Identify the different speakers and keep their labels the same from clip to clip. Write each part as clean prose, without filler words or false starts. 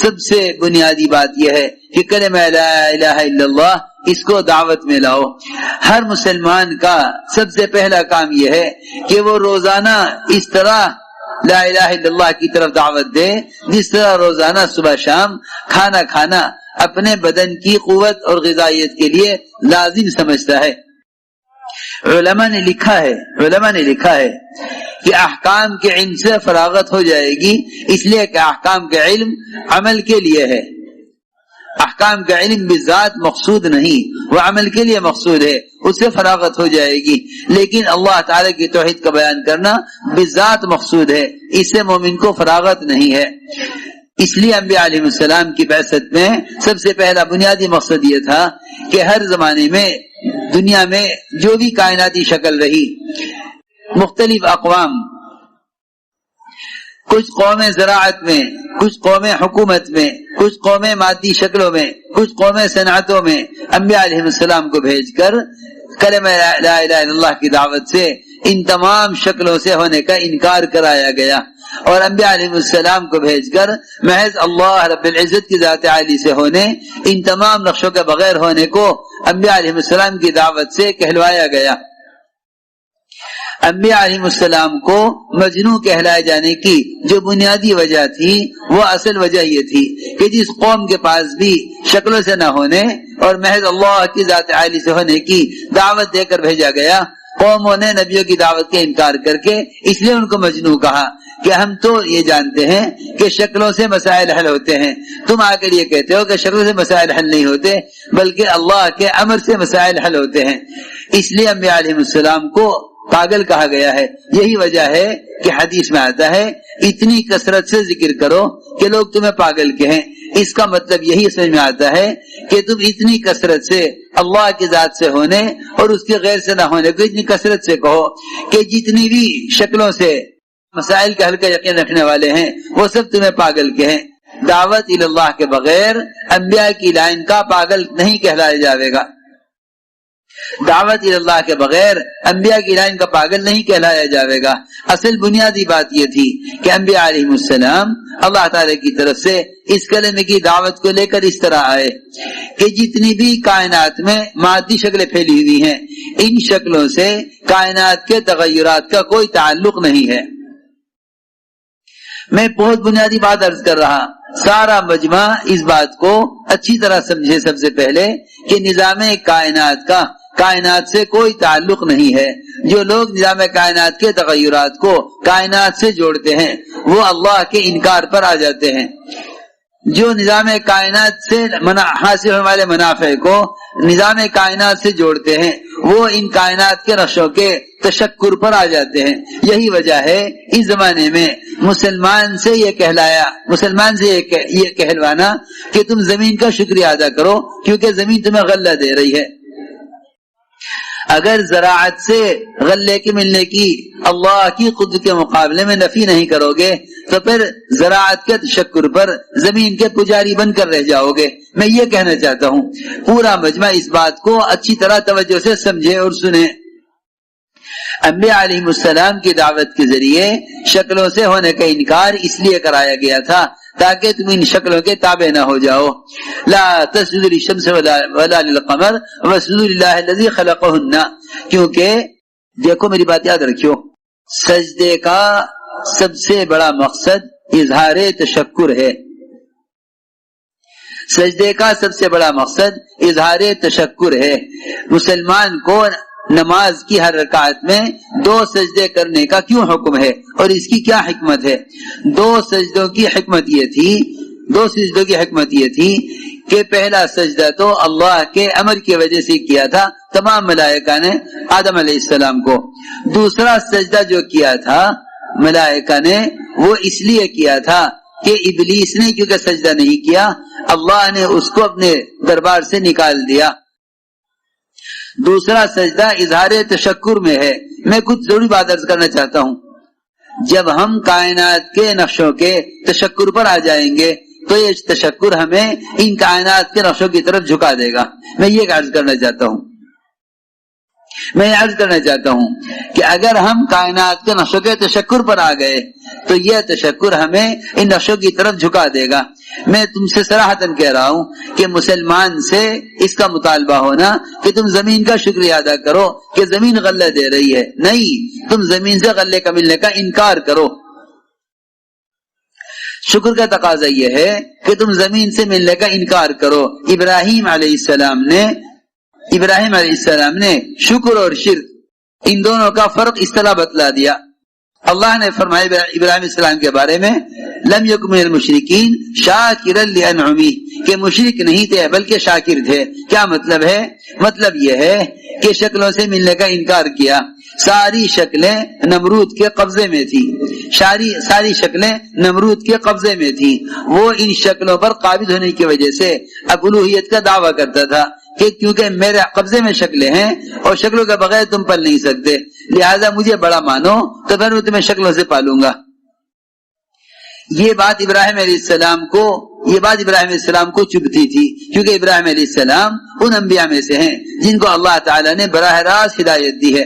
Speaker 1: سب سے بنیادی بات یہ ہے کہ کلمہ لا الہ الا اللہ اس کو دعوت میں لاؤ. ہر مسلمان کا سب سے پہلا کام یہ ہے کہ وہ روزانہ اس طرح لا الہ الا اللہ کی طرف دعوت دے جس طرح روزانہ صبح شام کھانا کھانا اپنے بدن کی قوت اور غذائیت کے لیے لازم سمجھتا ہے. علماء نے لکھا ہے کہ احکام کے علم سے فراغت ہو جائے گی، اس لیے کہ احکام کے علم عمل کے لیے ہے. احکام کا علم بذات مقصود نہیں، وہ عمل کے لیے مقصود ہے، اس سے فراغت ہو جائے گی. لیکن اللہ تعالی کی توحید کا بیان کرنا بذات مقصود ہے، اس سے مومن کو فراغت نہیں ہے. اس لیے انبیاء علیہ السلام کی بعثت میں سب سے پہلا بنیادی مقصد یہ تھا کہ ہر زمانے میں دنیا میں جو بھی کائناتی شکل رہی، مختلف اقوام، کچھ قومیں زراعت میں، کچھ قومیں حکومت میں، کچھ قومیں مادی شکلوں میں، کچھ قومیں صنعتوں میں انبیاء علیہ السلام کو بھیج کر کلمہ لا الہ الا اللہ کی دعوت سے ان تمام شکلوں سے ہونے کا انکار کرایا گیا، اور انبیاء علیہ السلام کو بھیج کر محض اللہ رب العزت کی ذات عالی سے ہونے، ان تمام نقشوں کے بغیر ہونے کو انبیاء علیہ السلام کی دعوت سے کہلوایا گیا. انبیاء علیہ السلام کو مجنو کہلائے جانے کی جو بنیادی وجہ تھی وہ اصل وجہ یہ تھی کہ جس قوم کے پاس بھی شکلوں سے نہ ہونے اور محض اللہ کی ذات عالی سے ہونے کی دعوت دے کر بھیجا گیا، قوموں نے نبیوں کی دعوت کا انکار کر کے اس لیے ان کو مجنو کہا کہ ہم تو یہ جانتے ہیں کہ شکلوں سے مسائل حل ہوتے ہیں، تم آ کر یہ کہتے ہو کہ شکلوں سے مسائل حل نہیں ہوتے بلکہ اللہ کے امر سے مسائل حل ہوتے ہیں. اس لیے انبیاء علیہ السلام کو پاگل کہا گیا ہے. یہی وجہ ہے کہ حدیث میں آتا ہے اتنی کثرت سے ذکر کرو کہ لوگ تمہیں پاگل کہیں. اس کا مطلب یہی سمجھ میں آتا ہے کہ تم اتنی کثرت سے اللہ کی ذات سے ہونے اور اس کے غیر سے نہ ہونے کو اتنی کثرت سے کہو کہ جتنی بھی شکلوں سے مسائل کا حل کا یقین رکھنے والے ہیں وہ سب تمہیں پاگل کہیں. دعوت اللہ کے بغیر انبیاء کی لائن کا پاگل نہیں کہلایا جاوے گا. دعوت اللہ کے بغیر انبیاء کی لائن کا پاگل نہیں کہلایا جاوے گا. اصل بنیادی بات یہ تھی کہ انبیاء علیہ السلام اللہ تعالی کی طرف سے اس کلمے کی دعوت کو لے کر اس طرح آئے کہ جتنی بھی کائنات میں مادی شکلیں پھیلی ہوئی ہیں ان شکلوں سے کائنات کے تغیرات کا کوئی تعلق نہیں ہے. میں بہت بنیادی بات عرض کر رہا، سارا مجمع اس بات کو اچھی طرح سمجھے. سب سے پہلے کہ نظام کائنات کا کائنات سے کوئی تعلق نہیں ہے. جو لوگ نظام کائنات کے تغیرات کو کائنات سے جوڑتے ہیں وہ اللہ کے انکار پر آ جاتے ہیں. جو نظام کائنات سے حاصل ہونے والے منافع کو نظام کائنات سے جوڑتے ہیں وہ ان کائنات کے نقشوں کے تشکر پر آ جاتے ہیں. یہی وجہ ہے اس زمانے میں مسلمان سے یہ کہلوانا کہ تم زمین کا شکریہ ادا کرو کیونکہ زمین تمہیں غلہ دے رہی ہے. اگر زراعت سے غلے کے ملنے کی اللہ کی قدرت کے مقابلے میں نفی نہیں کرو گے تو پھر زراعت کے تشکر پر زمین کے پجاری بن کر رہ جاؤ گے. میں یہ کہنا چاہتا ہوں پورا مجمع اس بات کو اچھی طرح توجہ سے سمجھے اور سنے. انبیاء علیہ السلام کی دعوت کے ذریعے شکلوں سے ہونے کا انکار اس لیے کرایا گیا تھا تاکہ تم ان شکلوں کے تابع نہ ہو جاؤ. لا تسجدوا للشمس ولا للقمر واسجدوا للہ الذی خلقہن. کیونکہ دیکھو میری بات یاد رکھیو، سجدے کا سب سے بڑا مقصد اظہار تشکر ہے. سجدے کا سب سے بڑا مقصد اظہار تشکر ہے. مسلمان کو نماز کی ہر رکعت میں 2 سجدے کرنے کا کیوں حکم ہے اور اس کی کیا حکمت ہے؟ 2 سجدوں کی حکمت یہ تھی کہ پہلا سجدہ تو اللہ کے امر کی وجہ سے کیا تھا تمام ملائکہ نے آدم علیہ السلام کو. دوسرا سجدہ جو کیا تھا ملائکہ نے وہ اس لیے کیا تھا کہ ابلیس نے کیونکہ سجدہ نہیں کیا اللہ نے اس کو اپنے دربار سے نکال دیا. دوسرا سجدہ اظہار تشکر میں ہے. میں کچھ ضروری بات عرض کرنا چاہتا ہوں. جب ہم کائنات کے نقشوں کے تشکر پر آ جائیں گے تو یہ تشکر ہمیں ان کائنات کے نقشوں کی طرف جھکا دے گا. میں یہ عرض کرنا چاہتا ہوں میں یہ عرض کرنا چاہتا ہوں کہ اگر ہم کائنات کے نقشوں کے تشکر پر آ گئے تو یہ تشکر ہمیں ان نقشوں کی طرف جھکا دے گا. میں تم سے صراحتاً کہہ رہا ہوں کہ مسلمان سے اس کا مطالبہ ہونا کہ تم زمین کا شکریہ ادا کرو کہ زمین غلہ دے رہی ہے، نہیں، تم زمین سے غلے کا ملنے کا انکار کرو. شکر کا تقاضا یہ ہے کہ تم زمین سے ملنے کا انکار کرو. ابراہیم علیہ السلام نے شکر اور شرک ان دونوں کا فرق اس طرح بتلا دیا. اللہ نے فرمایا ابراہیم علیہ السلام کے بارے میں لم یکن من المشرکین شاکرا لانعمہ، کہ مشرک نہیں تھے بلکہ شاکر تھے. کیا مطلب ہے؟ مطلب یہ ہے کہ شکلوں سے ملنے کا انکار کیا. ساری شکلیں نمرود کے قبضے میں تھی، ساری شکلیں نمرود کے قبضے میں تھی. وہ ان شکلوں پر قابض ہونے کی وجہ سے الوہیت کا دعویٰ کرتا تھا کہ کیونکہ میرے قبضے میں شکلیں ہیں اور شکلوں کے بغیر تم پل نہیں سکتے، لہذا مجھے بڑا مانو تو پھر میں تمہیں شکلوں سے پالوں گا. یہ بات ابراہیم علیہ السلام کو چبھتی تھی، کیونکہ ابراہیم علیہ السلام ان انبیاء میں سے ہیں جن کو اللہ تعالی نے براہ راست ہدایت دی ہے.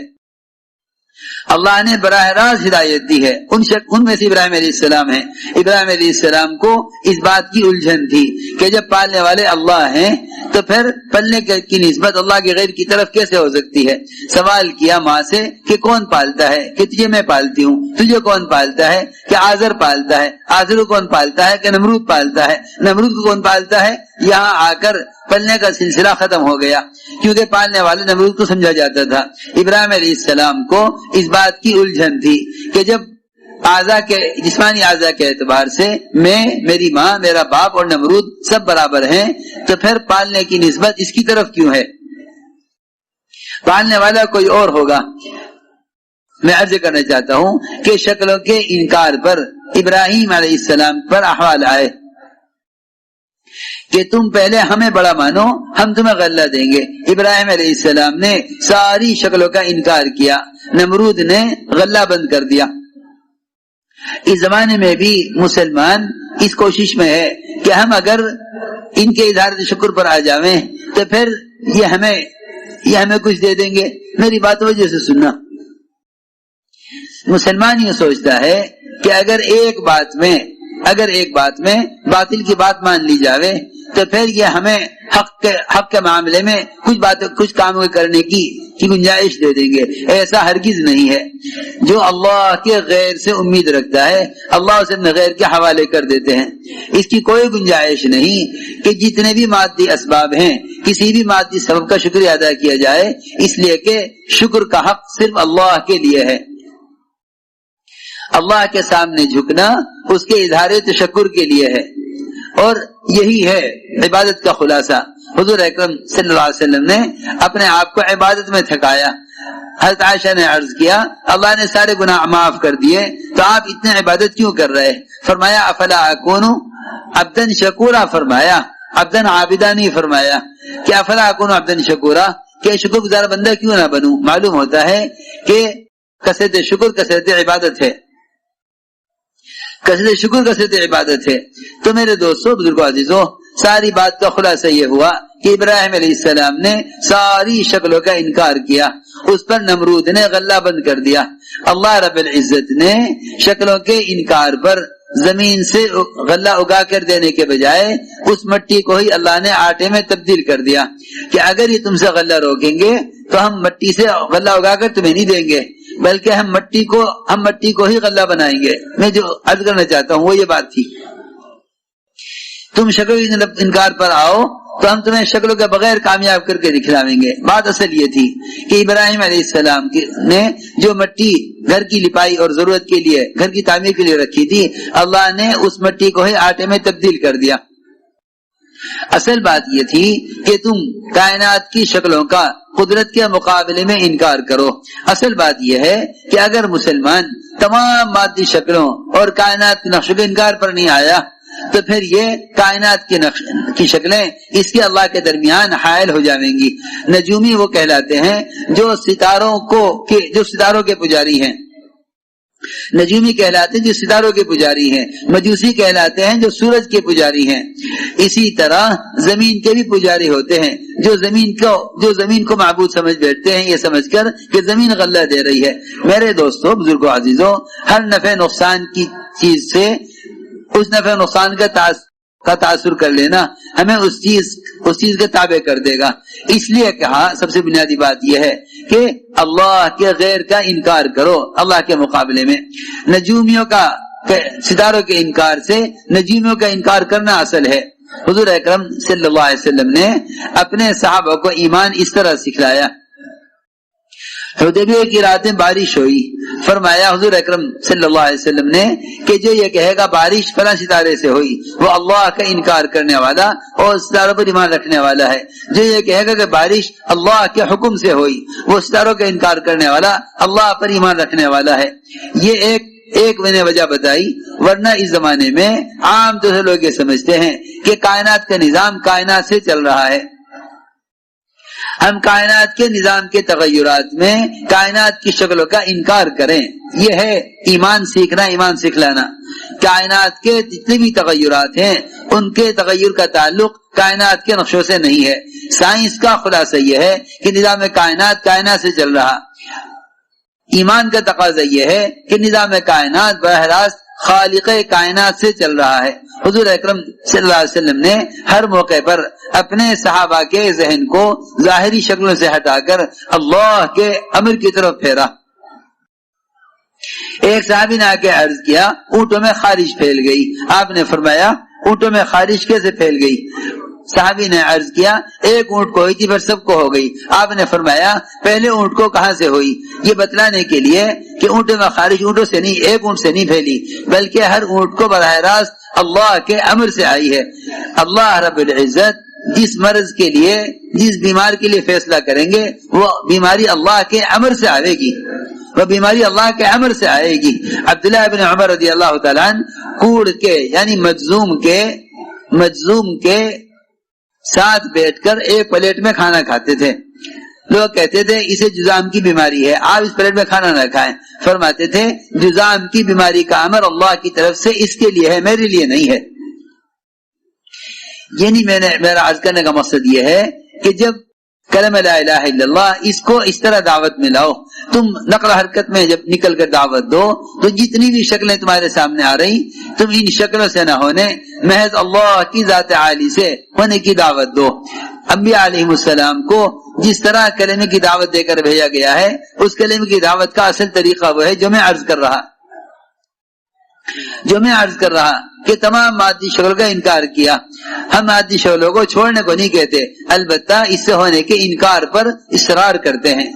Speaker 1: اللہ نے براہ راست ہدایت دی ہے. ان میں سے ابراہیم علیہ السلام ہیں. ابراہیم علیہ السلام کو اس بات کی الجھن تھی کہ جب پالنے والے اللہ ہیں تو پھر پلنے کی نسبت اللہ کے غیر کی طرف کیسے ہو سکتی ہے. سوال کیا ماں سے کہ کون پالتا ہے؟ کہ تجھے میں پالتی ہوں. تجھے کون پالتا ہے؟ کہ آزر پالتا ہے. آزر کو کون پالتا ہے؟ کہ نمرود پالتا ہے. نمرود کو کون پالتا ہے؟ یہاں آ کر پلنے کا سلسلہ ختم ہو گیا، کیونکہ پالنے والے نمرود کو سمجھا جاتا تھا. ابراہیم علیہ السلام کو اس بات کی الجھن تھی کہ جب جسمانی اعضاء کے اعتبار سے میں، میری ماں، میرا باپ اور نمرود سب برابر ہیں تو پھر پالنے کی نسبت اس کی طرف کیوں ہے؟ پالنے والا کوئی اور ہوگا. میں عرض کرنا چاہتا ہوں کہ شکلوں کے انکار پر ابراہیم علیہ السلام پر احوال آئے کہ تم پہلے ہمیں بڑا مانو، ہم تمہیں غلہ دیں گے. ابراہیم علیہ السلام نے ساری شکلوں کا انکار کیا، نمرود نے غلہ بند کر دیا. اس زمانے میں بھی مسلمان اس کوشش میں ہے کہ ہم اگر ان کے اظہار شکر پر آ جاویں تو پھر یہ ہمیں کچھ دے دیں گے. میری بات وجہ سے سننا. مسلمان یہ سوچتا ہے کہ اگر ایک بات میں باطل کی بات مان لی جاوے تو پھر یہ ہمیں حق کے معاملے میں کچھ کام کرنے کی گنجائش دے دیں گے. ایسا ہرگز نہیں ہے. جو اللہ کے غیر سے امید رکھتا ہے اللہ اسے اپنے غیر کے حوالے کر دیتے ہیں. اس کی کوئی گنجائش نہیں کہ جتنے بھی مادی اسباب ہیں کسی بھی مادی سبب کا شکریہ ادا کیا جائے، اس لیے کہ شکر کا حق صرف اللہ کے لیے ہے. اللہ کے سامنے جھکنا اس کے اظہار تشکر کے لیے ہے، اور یہی ہے عبادت کا خلاصہ. حضور اکرم صلی اللہ علیہ وسلم نے اپنے آپ کو عبادت میں تھکایا. حضرت عائشہ نے عرض کیا اللہ نے سارے گناہ معاف کر دیے تو آپ اتنے عبادت کیوں کر رہے؟ فرمایا افلا اکون عبدا شکورا، فرمایا عبدا عابدا نہیں فرمایا کہ افلا اکون عبدا شکورا، کہ شکر گزار بندہ کیوں نہ بنوں. معلوم ہوتا ہے کہ کثرت شکر کثرت عبادت ہے، کثرت شکر کثرت عبادت ہے. تو میرے دوستو، بزرگوں، عزیزو، ساری بات کا خلاصہ یہ ہوا کہ ابراہیم علیہ السلام نے ساری شکلوں کا انکار کیا، اس پر نمرود نے غلہ بند کر دیا. اللہ رب العزت نے شکلوں کے انکار پر زمین سے غلہ اگا کر دینے کے بجائے اس مٹی کو ہی اللہ نے آٹے میں تبدیل کر دیا کہ اگر یہ تم سے غلہ روکیں گے تو ہم مٹی سے غلہ اگا کر تمہیں نہیں دیں گے، بلکہ ہم مٹی کو ہی غلہ بنائیں گے. میں جو عرض کرنا چاہتا ہوں وہ یہ بات تھی، تم شکلوں کے انکار پر آؤ تو ہم تمہیں شکلوں کے بغیر کامیاب کر کے دکھلاویں گے. بات اصل یہ تھی کہ ابراہیم علیہ السلام نے جو مٹی گھر کی لپائی اور ضرورت کے لیے، گھر کی تعمیر کے لیے رکھی تھی، اللہ نے اس مٹی کو ہی آٹے میں تبدیل کر دیا. اصل بات یہ تھی کہ تم کائنات کی شکلوں کا قدرت کے مقابلے میں انکار کرو. اصل بات یہ ہے کہ اگر مسلمان تمام مادی شکلوں اور کائنات کے نقشوں کے انکار پر نہیں آیا تو پھر یہ کائنات کی شکلیں اس کے اللہ کے درمیان حائل ہو جائیں گی. نجومی وہ کہلاتے ہیں جو ستاروں کے پجاری ہیں، نجومی کہلاتے ہیں جو ستاروں کے پجاری ہیں. مجوسی کہلاتے ہیں جو سورج کے پجاری ہیں. اسی طرح زمین کے بھی پجاری ہوتے ہیں جو زمین کو معبود سمجھ بیٹھتے ہیں، یہ سمجھ کر کہ زمین غلہ دے رہی ہے۔ میرے دوستو، بزرگوں، عزیزوں، ہر نفع نقصان کی چیز سے اس نفع نقصان کا تاثر کر لینا ہمیں اس چیز کے تابع کر دے گا۔ اس لیے کہا سب سے بنیادی بات یہ ہے کہ اللہ کے غیر کا انکار کرو اللہ کے مقابلے میں۔ نجومیوں کا، ستاروں کے انکار سے نجومیوں کا انکار کرنا اصل ہے۔ حضور اکرم صلی اللہ علیہ وسلم نے اپنے صحابہ کو ایمان اس طرح سکھلایا۔ حدیبیہ کی رات میں بارش ہوئی، فرمایا حضور اکرم صلی اللہ علیہ وسلم نے کہ جو یہ کہے گا بارش فلاں ستارے سے ہوئی، وہ اللہ کا انکار کرنے والا اور ستاروں پر ایمان رکھنے والا ہے۔ جو یہ کہے گا کہ بارش اللہ کے حکم سے ہوئی، وہ ستاروں کا انکار کرنے والا اللہ پر ایمان رکھنے والا ہے۔ یہ ایک میں نے وجہ بتائی، ورنہ اس زمانے میں عام طور سے لوگ یہ سمجھتے ہیں کہ کائنات کا نظام کائنات سے چل رہا ہے۔ ہم کائنات کے نظام کے تغیرات میں کائنات کی شکلوں کا انکار کریں، یہ ہے ایمان سیکھنا، ایمان سکھلانا۔ کائنات کے جتنے بھی تغیرات ہیں ان کے تغیر کا تعلق کائنات کے نقشوں سے نہیں ہے۔ سائنس کا خلاصہ یہ ہے کہ نظام کائنات سے چل رہا۔ ایمان کا تقاضا یہ ہے کہ نظام کائنات براہ راست خالق کائنات سے چل رہا ہے۔ حضور اکرم صلی اللہ علیہ وسلم نے ہر موقع پر اپنے صحابہ کے ذہن کو ظاہری شکلوں سے ہٹا کر اللہ کے امر کی طرف پھیرا۔ ایک صحابی نے آ کے عرض کیا اونٹوں میں خارش پھیل گئی۔ آپ نے فرمایا اونٹوں میں خارش کیسے پھیل گئی؟ صحابی نے عرض کیا ایک اونٹ کو ہوئی تھی پھر سب کو ہو گئی۔ آپ نے فرمایا پہلے اونٹ کو کہاں سے ہوئی؟ یہ بتلانے کے لیے کہ اونٹوں میں خارش اونٹوں سے نہیں، ایک اونٹ سے نہیں پھیلی، بلکہ ہر اونٹ کو براہ راست اللہ کے امر سے آئی ہے۔ اللہ رب العزت جس مرض کے لیے، جس بیمار کے لیے فیصلہ کریں گے وہ بیماری اللہ کے امر سے آئے گی، وہ بیماری اللہ کے امر سے آئے گی۔ عبداللہ ابن عمر رضی اللہ تعالیٰ عنہ کوڑ کے یعنی مجزوم کے ساتھ بیٹھ کر ایک پلیٹ میں کھانا کھاتے تھے۔ لوگ کہتے تھے اسے جذام کی بیماری ہے، آپ اس پلیٹ میں کھانا نہ کھائیں۔ فرماتے تھے جذام کی بیماری کا امر اللہ کی طرف سے اس کے لیے ہے، میرے لیے نہیں ہے۔ یعنی میرا عرض کرنے کا مقصد یہ ہے کہ جب کلمہ لا الہ الا اللہ اس کو اس طرح دعوت میں لاؤ، تم نقل حرکت میں جب نکل کر دعوت دو تو جتنی بھی شکلیں تمہارے سامنے آ رہی تم ان شکلوں سے نہ ہونے محض اللہ کی ذات عالی سے ہونے کی دعوت دو۔ انبیاء علیہ السلام کو جس طرح کلمے کی دعوت دے کر بھیجا گیا ہے اس کلمے کی دعوت کا اصل طریقہ وہ ہے جو میں عرض کر رہا کہ تمام مادی شکل کا انکار کیا۔ ہم مادی شکلوں کو چھوڑنے کو نہیں کہتے، البتہ اس سے ہونے کے انکار پر اصرار کرتے ہیں،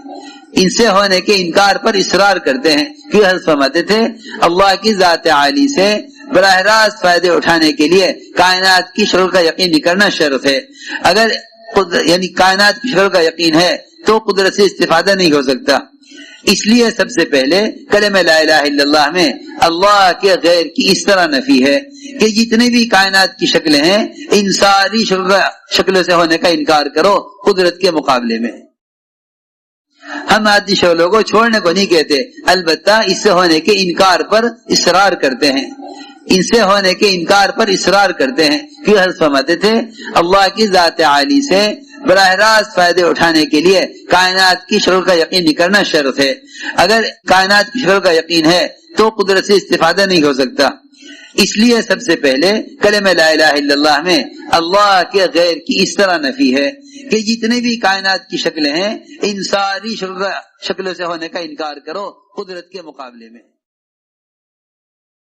Speaker 1: ان سے ہونے کے انکار پر اصرار کرتے ہیں۔ کیوں حضرت فرماتے تھے اللہ کی ذات عالی سے براہ راست فائدے اٹھانے کے لیے کائنات کی شکل کا یقین کرنا شرط ہے۔ اگر یعنی کائنات کی شکل کا یقین ہے تو قدرت سے استفادہ نہیں ہو سکتا۔ اس لیے سب سے پہلے کلمہ لا الہ الا اللہ میں اللہ کے غیر کی اس طرح نفی ہے کہ جتنے بھی کائنات کی شکلیں ہیں ان ساری شکلوں سے ہونے کا انکار کرو قدرت کے مقابلے میں۔ ہم مادی شکلوں کو چھوڑنے کو نہیں کہتے، البتہ اس سے ہونے کے انکار پر اصرار کرتے ہیں، ان سے ہونے کے انکار پر اصرار کرتے ہیں۔ کیوں حضرت فرماتے تھے اللہ کی ذات عالی سے براہ راست فائدے اٹھانے کے لیے کائنات کی شکل کا یقین کرنا شرط ہے۔ اگر کائنات کی شکل کا یقین ہے تو قدرت سے استفادہ نہیں ہو سکتا۔ اس لیے سب سے پہلے کلمہ لا الہ الا اللہ میں اللہ کے غیر کی اس طرح نفی ہے کہ جتنے بھی کائنات کی شکلیں ہیں ان ساری شکلوں سے ہونے کا انکار کرو قدرت کے مقابلے میں۔